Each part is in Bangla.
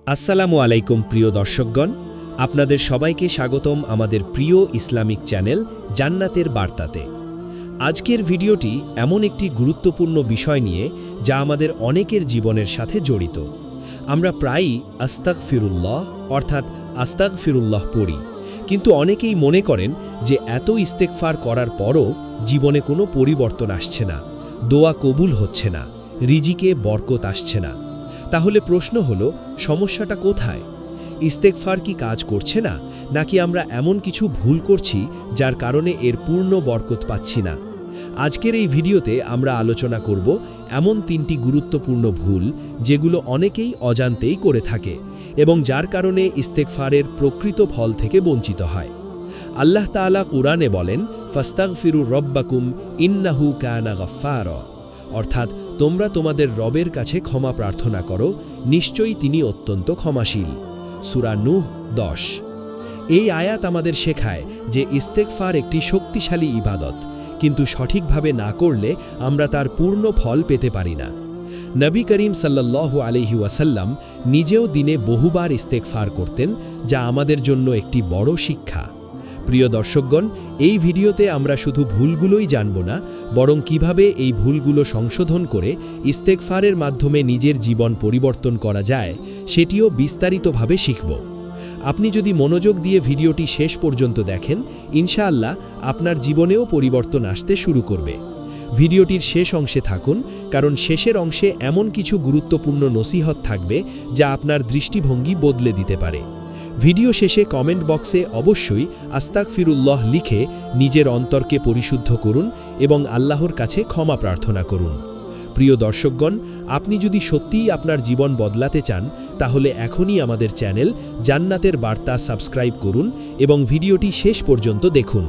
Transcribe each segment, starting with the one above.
আসসালামু আলাইকুম প্রিয় দর্শকগণ, আপনাদের সবাইকে স্বাগতম আমাদের প্রিয় ইসলামিক চ্যানেল জান্নাতের বার্তাতে। আজকের ভিডিওটি এমন একটি গুরুত্বপূর্ণ বিষয় নিয়ে যা আমাদের অনেকের জীবনের সাথে জড়িত। আমরা প্রায়ই আস্তাগফিরুল্লাহ অর্থাৎ আস্তাগফিরুল্লাহ পড়ি, কিন্তু অনেকেই মনে করেন যে এত ইস্তেগফার করার পরও জীবনে কোনো পরিবর্তন আসছে না, দোয়া কবুল হচ্ছে না, রিজিকে বরকত আসছে না। তাহলে প্রশ্ন হলো, সমস্যাটা কোথায়? ইস্তেগফার কি কাজ করছে না, নাকি আমরা এমন কিছু ভুল করছি যার কারণে এর পূর্ণ বরকত পাচ্ছি না? আজকের এই ভিডিওতে আমরা আলোচনা করব এমন 3টি গুরুত্বপূর্ণ ভুল যেগুলো অনেকেই অজান্তেই করে থাকে এবং যার কারণে ইস্তেগফারের প্রকৃত ফল থেকে বঞ্চিত হয়। আল্লাহ তাআলা কুরআনে বলেন, ফাস্তাগফিরু রব্বাকুম ইন্নাহু কানা গাফফারা, অর্থাৎ তোমরা তোমাদের রবের কাছে ক্ষমা প্রার্থনা করো, নিশ্চয়ই তিনি অত্যন্ত ক্ষমাশীল। সূরা নূহ 10। এই আয়াত আমাদের শেখায় যে ইস্তেগফার একটি শক্তিশালী ইবাদত, কিন্তু সঠিকভাবে না করলে আমরা তার পূর্ণ ফল পেতে পারি না। নবী করিম সাল্লাল্লাহু আলাইহি ওয়াসাল্লাম নিজেও দিনে বহুবার ইস্তেগফার করতেন, যা আমাদের জন্য একটি বড় শিক্ষা। প্রিয় দর্শকগণ, এই ভিডিওতে আমরা শুধু ভুলগুলোই জানব না, বরং কিভাবে এই ভুলগুলো সংশোধন করে ইস্তেগফারের মাধ্যমে নিজের জীবন পরিবর্তন করা যায় সেটিও বিস্তারিতভাবে শিখব। আপনি যদি মনোযোগ দিয়ে ভিডিওটি শেষ পর্যন্ত দেখেন, ইনশাআল্লাহ আপনার জীবনেও পরিবর্তন আসতে শুরু করবে। ভিডিওটির শেষ অংশে থাকুন, কারণ শেষের অংশে এমন কিছু গুরুত্বপূর্ণ নসিহত থাকবে যা আপনার দৃষ্টিভঙ্গি বদলে দিতে পারে। ভিডিও শেষে কমেন্ট বক্সে অবশ্যই আস্তাগফিরুল্লাহ লিখে নিজের অন্তরকে পরিশুদ্ধ করুন এবং আল্লাহর কাছে ক্ষমা প্রার্থনা করুন। প্রিয় দর্শকগণ, আপনি যদি সত্যিই আপনার জীবন বদলাতে চান, তাহলে এখনই আমাদের চ্যানেল জান্নাতের বার্তা সাবস্ক্রাইব করুন এবং ভিডিওটি শেষ পর্যন্ত দেখুন,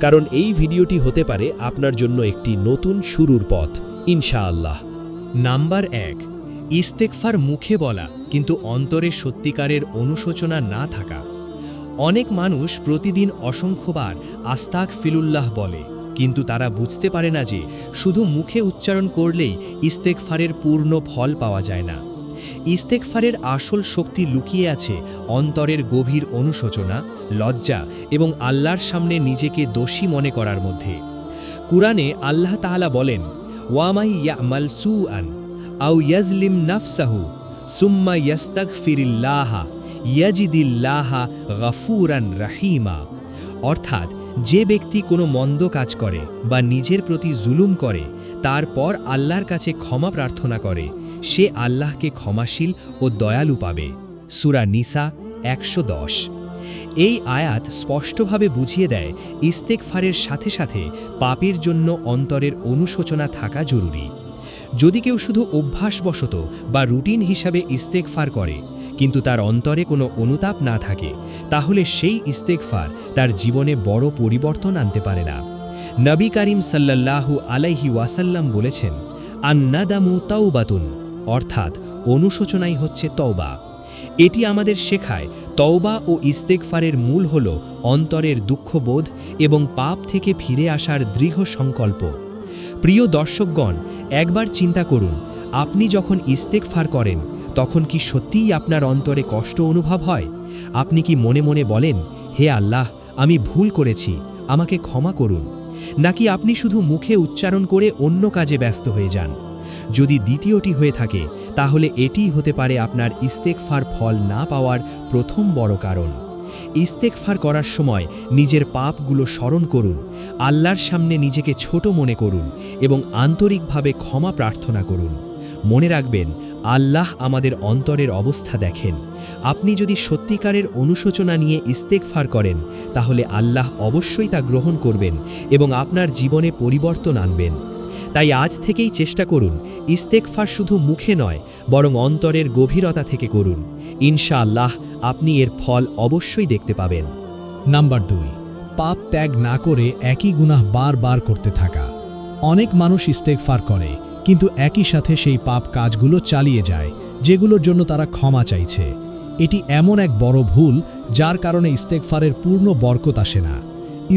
কারণ এই ভিডিওটি হতে পারে আপনার জন্য একটি নতুন শুরুর পথ, ইনশাআল্লাহ। নাম্বার 1, ইস্তেগফার মুখে বলা কিন্তু অন্তরে সত্যিকারের অনুশোচনা না থাকা। অনেক মানুষ প্রতিদিন অসংখ্যবার আস্তাগফিরুল্লাহ বলে, কিন্তু তারা বুঝতে পারে না যে শুধু মুখে উচ্চারণ করলেই ইস্তেগফারের পূর্ণ ফল পাওয়া যায় না। ইস্তেগফারের আসল শক্তি লুকিয়ে আছে অন্তরের গভীর অনুশোচনা, লজ্জা এবং আল্লাহর সামনে নিজেকে দোষী মনে করার মধ্যে। কুরআনে আল্লাহ তাআলা বলেন, ওয়ামাই ইয়ামাল সুআন আও ইয়াজলিম নাফসাহু সুম্মা ইয়াস্তাগফিরিল্লাহা ইয়াজিদিল্লাহা গাফুরান রাহিমা, অর্থাৎ যে ব্যক্তি কোনো মন্দ কাজ করে বা নিজের প্রতি জুলুম করে, তারপর আল্লাহর কাছে ক্ষমা প্রার্থনা করে, সে আল্লাহকে ক্ষমাশীল ও দয়ালু পাবে। সূরা নিসা 110। এই আয়াত স্পষ্টভাবে বুঝিয়ে দেয় ইস্তেগফারের সাথে সাথে পাপের জন্য অন্তরের অনুশোচনা থাকা জরুরি। যদি কেউ শুধু অভ্যাসবশত বা রুটিন হিসাবে ইস্তেগফার করে, কিন্তু তার অন্তরে কোনো অনুতাপ না থাকে, তাহলে সেই ইস্তেগফার তার জীবনে বড় পরিবর্তন আনতে পারে না। নবী করিম সাল্লাল্লাহু আলাইহি ওয়াসাল্লাম বলেছেন, আন-নাদামু তাওবাতুন, অর্থাৎ অনুশোচনাই হচ্ছে তওবা। এটি আমাদের শেখায় তওবা ও ইস্তেগফারের মূল হল অন্তরের দুঃখবোধ এবং পাপ থেকে ফিরে আসার দৃঢ় সংকল্প। প্রিয় দর্শকগণ, একবার চিন্তা করুন, আপনি যখন ইস্তেগফার করেন তখন কি সত্যিই আপনার অন্তরে কষ্ট অনুভব হয়? আপনি কি মনে মনে বলেন, হে আল্লাহ, আমি ভুল করেছি, আমাকে ক্ষমা করুন? নাকি আপনি শুধু মুখে উচ্চারণ করে অন্য কাজে ব্যস্ত হয়ে যান? যদি দ্বিতীয়টি হয়ে থাকে, তাহলে এটিই হতে পারে আপনার ইস্তেগফার ফল না পাওয়ার প্রথম বড় কারণ। ইস্তেগফার করার সময় নিজের পাপগুলো স্মরণ করুন, আল্লাহর সামনে নিজেকে ছোট মনে করুন এবং আন্তরিকভাবে ক্ষমা প্রার্থনা করুন। মনে রাখবেন, আল্লাহ আমাদের অন্তরের অবস্থা দেখেন। আপনি যদি সত্যিকারের অনুশোচনা নিয়ে ইস্তেগফার করেন, তাহলে আল্লাহ অবশ্যই তা গ্রহণ করবেন এবং আপনার জীবনে পরিবর্তন আনবেন। তাই আজ থেকেই চেষ্টা করুন, ইস্তেগফার শুধু মুখে নয়, বরং অন্তরের গভীরতা থেকে করুন। ইনশাআল্লাহ আপনি এর ফল অবশ্যই দেখতে পাবেন। নাম্বার 2, পাপ ত্যাগ না করে একই গুনাহ বারবার করতে থাকা। অনেক মানুষ ইস্তেগফার করে, কিন্তু একই সাথে সেই পাপ কাজগুলো চালিয়ে যায়, যেগুলোর জন্য তারা ক্ষমা চাইছে। এটি এমন এক বড় ভুল যার কারণে ইস্তেগফারের পূর্ণ বরকত আসে না।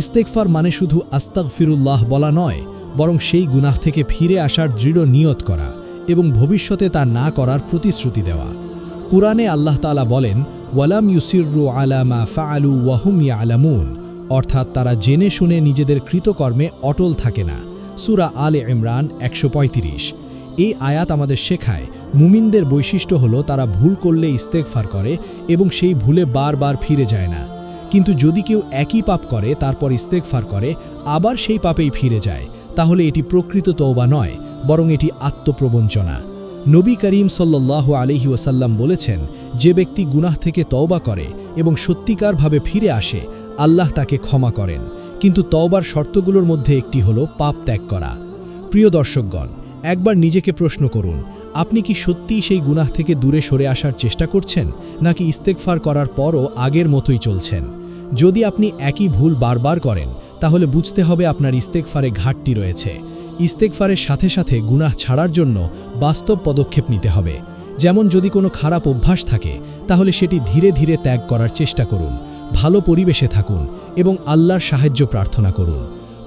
ইস্তেগফার মানে শুধু আস্তাগফিরুল্লাহ বলা নয়, বরং সেই গুনাহ থেকে ফিরে আসার দৃঢ় নিয়ত করা এবং ভবিষ্যতে তা না করার প্রতিশ্রুতি দেওয়া। কুরআনে আল্লাহ তাআলা বলেন ওয়ালাম ইউসিররু আলা মা ফাআলু ওয়া হুম ইয়ালামুন, অর্থাৎ তারা জেনে শুনে নিজেদের কৃতকর্মে অটল থাকে না। সূরা আলে ইমরান 135। এই আয়াত আমাদের শেখায় মুমিনদের বৈশিষ্ট্য হলো তারা ভুল করলে ইস্তেগফার করে এবং সেই ভুলে বারবার ফিরে যায় না। কিন্তু যদি কেউ একই পাপ করে তারপর ইস্তেগফার করে আবার সেই পাপেই ফিরে যায়, তাহলে এটি প্রকৃত তওবা নয়, বরং এটি আত্মপ্রবঞ্চনা। নবী করিম সাল্লাল্লাহু আলাইহি ওয়াসাল্লাম বলেছেন, যে ব্যক্তি গুনাহ থেকে তওবা করে এবং সত্যিকারভাবে ফিরে আসে, আল্লাহ তাকে ক্ষমা করেন। কিন্তু তওবার শর্তগুলোর মধ্যে একটি হলো পাপ ত্যাগ করা। প্রিয় দর্শকগণ, একবার নিজেকে প্রশ্ন করুন, আপনি কি সত্যিই সেই গুনাহ থেকে দূরে সরে আসার চেষ্টা করছেন, নাকি ইস্তেগফার করার পরও আগের মতোই চলছেন? যদি আপনি একই ভুল বারবার করেন, তাহলে বুঝতে হবে আপনার ইস্তেগফারে ঘাটতি রয়েছে। ইস্তেগফারের সাথে সাথে গুনাহ ছাড়ার জন্য বাস্তব পদক্ষেপ নিতে হবে। যেমন যদি কোনো খারাপ অভ্যাস থাকে, তাহলে সেটি ধীরে ধীরে ত্যাগ করার চেষ্টা করুন, ভালো পরিবেশে থাকুন এবং আল্লাহর সাহায্য প্রার্থনা করুন।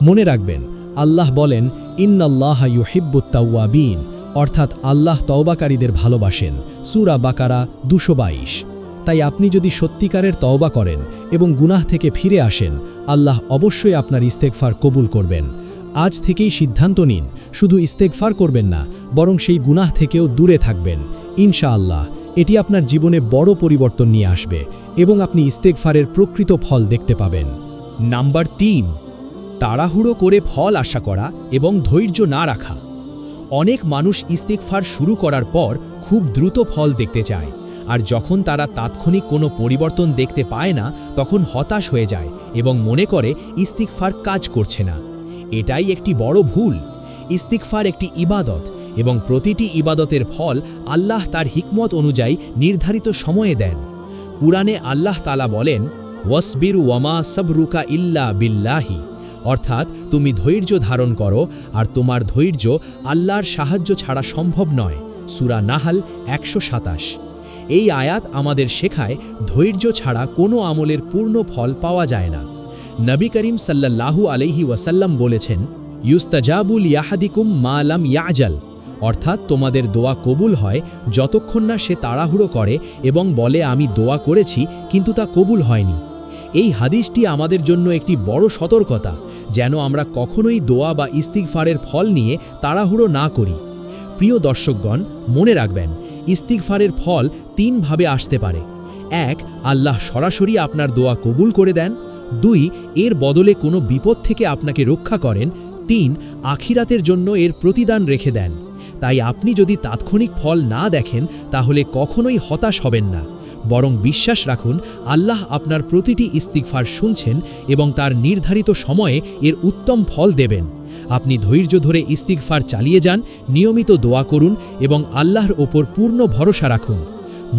মনে রাখবেন, আল্লাহ বলেন ইন্নাল্লাহা ইউহিব্বুত তাওয়াবিন, অর্থাৎ আল্লাহ তওবাকারীদের ভালোবাসেন। সূরা বাকারা 222। তাই আপনি যদি সত্যিকারের তওবা করেন এবং গুনাহ থেকে ফিরে আসেন, আল্লাহ অবশ্যই আপনার ইস্তেগফার কবুল করবেন। আজ থেকেই সিদ্ধান্ত নিন, শুধু ইস্তেগফার করবেন না, বরং সেই গুনাহ থেকেও দূরে থাকবেন। ইনশাআল্লাহ এটি আপনার জীবনে বড় পরিবর্তন নিয়ে আসবে এবং আপনি ইস্তেগফারের প্রকৃত ফল দেখতে পাবেন। নাম্বার 3, তাড়াহুড়ো করে ফল আশা করা এবং ধৈর্য না রাখা। অনেক মানুষ ইস্তেগফার শুরু করার পর খুব দ্রুত ফল দেখতে চায়, আর যখন তারা তাৎক্ষণিক কোনো পরিবর্তন দেখতে পায় না, তখন হতাশ হয়ে যায় এবং মনে করে ইস্তেগফার কাজ করছে না। এটাই একটি বড় ভুল। ইস্তেগফার একটি ইবাদত এবং প্রতিটি ইবাদতের ফল আল্লাহ তার হিকমত অনুযায়ী নির্ধারিত সময়ে দেন। কুরআনে আল্লাহ তাআলা বলেন, ওয়াসবিরু ওয়ামা সাবরুকা ইল্লা বিল্লাহি, অর্থাৎ তুমি ধৈর্য ধারণ করো আর তোমার ধৈর্য আল্লাহর সাহায্য ছাড়া সম্ভব নয়। সূরা নাহাল 127। এই আয়াত আমাদের শেখায় ধৈর্য ছাড়া কোনো আমলের পূর্ণ ফল পাওয়া যায় না। নবী করিম সাল্লাল্লাহু আলাইহি ওয়াসাল্লাম বলেছেন, ইউস্তাজাবুল ইয়াহাদিকুম মা লাম ইয়াজাল, অর্থাৎ তোমাদের দোয়া কবুল হয় যতক্ষণ না সে তাড়াহুড়ো করে এবং বলে আমি দোয়া করেছি কিন্তু তা কবুল হয়নি। এই হাদিসটি আমাদের জন্য একটি বড় সতর্কতা, যেন আমরা কখনোই দোয়া বা ইস্তিগফারের ফল নিয়ে তাড়াহুড়ো না করি। প্রিয় দর্শকগণ, মনে রাখবেন, ইস্তিগফারের ফল 3 ভাবে আসতে পারে। 1, আল্লাহ সরাসরি আপনার দোয়া কবুল করে দেন। 2, এর বদলে কোনো বিপদ থেকে আপনাকে রক্ষা করেন। 3, আখিরাতের জন্য এর প্রতিদান রেখে দেন। তাই আপনি যদি তাৎক্ষণিক ফল না দেখেন, তাহলে কখনোই হতাশ হবেন না, বরং বিশ্বাস রাখুন আল্লাহ আপনার প্রতিটি ইস্তিগফার শুনছেন এবং তার নির্ধারিত সময়ে এর উত্তম ফল দেবেন। আপনি ধৈর্য ধরে ইস্তিগফার চালিয়ে যান, নিয়মিত দোয়া করুন এবং আল্লাহর ওপর পূর্ণ ভরসা রাখুন।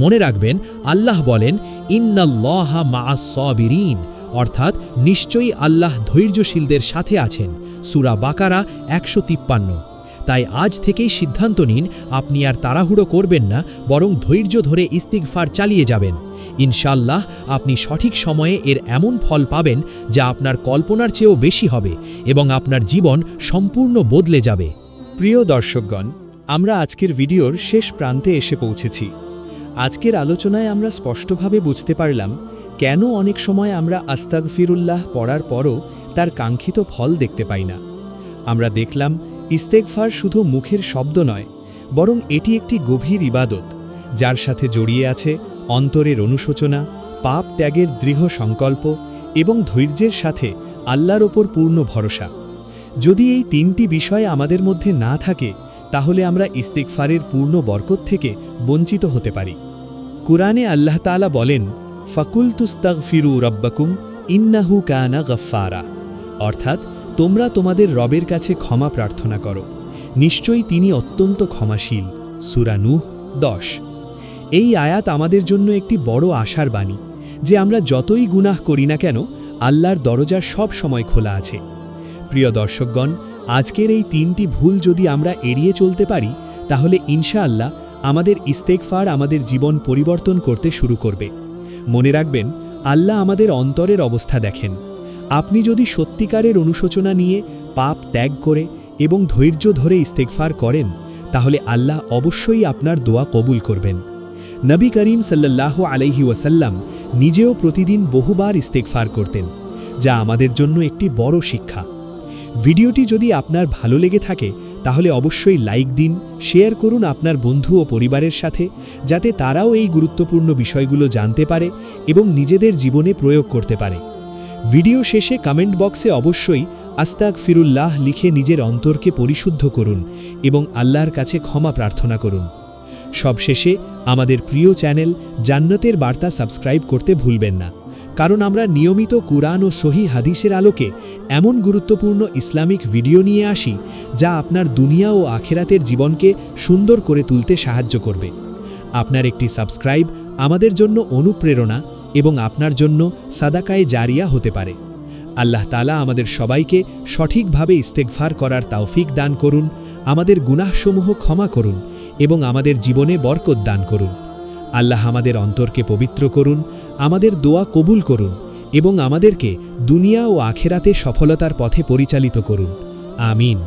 মনে রাখবেন, আল্লাহ বলেন ইন্নাল্লাহা মা'আস সাবিরিন, অর্থাৎ নিশ্চয়ই আল্লাহ ধৈর্যশীলদের সাথে আছেন। সূরা বাকারা 153। তাই আজ থেকেই সিদ্ধান্ত নিন, আপনি আর তাড়াহুড়ো করবেন না, বরং ধৈর্য ধরে ইস্তিগফার চালিয়ে যাবেন। ইনশাআল্লাহ আপনি সঠিক সময়ে এর এমন ফল পাবেন যা আপনার কল্পনার চেয়েও বেশি হবে এবং আপনার জীবন সম্পূর্ণ বদলে যাবে। প্রিয় দর্শকগণ, আমরা আজকের ভিডিওর শেষ প্রান্তে এসে পৌঁছেছি। আজকের আলোচনায় আমরা স্পষ্টভাবে বুঝতে পারলাম কেন অনেক সময় আমরা আস্তাগফিরুল্লাহ পড়ার পরও তার কাঙ্ক্ষিত ফল দেখতে পাই না। আমরা দেখলাম ইস্তেগফার শুধু মুখের শব্দ নয়, বরং এটি একটি গভীর ইবাদত, যার সাথে জড়িয়ে আছে অন্তরের অনুশোচনা, পাপ ত্যাগের দৃঢ় সংকল্প এবং ধৈর্যের সাথে আল্লাহর ওপর পূর্ণ ভরসা। যদি এই 3টি বিষয় আমাদের মধ্যে না থাকে, তাহলে আমরা ইস্তিগফারের পূর্ণ বরকত থেকে বঞ্চিত হতে পারি। কুরআনে আল্লাহ তাআলা বলেন, ফাকুলতুস্তাগফিরু রাব্বাকুম ইন্নাহু কানা গফফারা, অর্থাৎ তোমরা তোমাদের রবের কাছে ক্ষমা প্রার্থনা করো, নিশ্চয়ই তিনি অত্যন্ত ক্ষমাশীল। সূরা নূহ 10। এই আয়াত আমাদের জন্য একটি বড় আশার বাণী যে আমরা যতই গুনাহ করি না কেন, আল্লাহর দরজা সব সময় খোলা আছে। প্রিয় দর্শকগণ, আজকের এই 3টি ভুল যদি আমরা এড়িয়ে চলতে পারি, তাহলে ইনশাআল্লাহ আমাদের ইস্তেগফার আমাদের জীবন পরিবর্তন করতে শুরু করবে। মনে রাখবেন, আল্লাহ আমাদের অন্তরের অবস্থা দেখেন। আপনি যদি সত্যিকারের অনুশোচনা নিয়ে পাপ ত্যাগ করে এবং ধৈর্য ধরে ইস্তেগফার করেন, তাহলে আল্লাহ অবশ্যই আপনার দোয়া কবুল করবেন। নবী করিম সাল্লাল্লাহু আলাইহি ওয়াসাল্লাম নিজেও প্রতিদিন বহুবার ইস্তেগফার করতেন, যা আমাদের জন্য একটি বড় শিক্ষা। ভিডিওটি যদি আপনার ভালো লেগে থাকে তাহলে অবশ্যই লাইক দিন, শেয়ার করুন আপনার বন্ধু ও পরিবারের সাথে, যাতে তারাও এই গুরুত্বপূর্ণ বিষয়গুলো জানতে পারে এবং নিজেদের জীবনে প্রয়োগ করতে পারে। ভিডিও শেষে কমেন্ট বক্সে অবশ্যই আস্তাগফিরুল্লাহ লিখে নিজের অন্তরকে পরিশুদ্ধ করুন এবং আল্লাহর কাছে ক্ষমা প্রার্থনা করুন। সবশেষে আমাদের প্রিয় চ্যানেল জান্নাতের বার্তা সাবস্ক্রাইব করতে ভুলবেন না, কারণ আমরা নিয়মিত কুরআন ও সহি হাদিসের আলোকে এমন গুরুত্বপূর্ণ ইসলামিক ভিডিও নিয়ে আসি যা আপনার দুনিয়া ও আখেরাতের জীবনকে সুন্দর করে তুলতে সাহায্য করবে। আপনার একটি সাবস্ক্রাইব আমাদের জন্য অনুপ্রেরণা এবং আপনার জন্য সাদাকায়ে জারিয়া হতে পারে। আল্লাহ তাআলা আমাদের সবাইকে সঠিকভাবে ইস্তেগফার করার তৌফিক দান করুন, আমাদের গুনাহসমূহ ক্ষমা করুন এবং আমাদের জীবনে বরকত দান করুন। আল্লাহ আমাদের অন্তরকে পবিত্র করুন, আমাদের দোয়া কবুল করুন এবং আমাদেরকে দুনিয়া ও আখেরাতে সফলতার পথে পরিচালিত করুন। আমিন।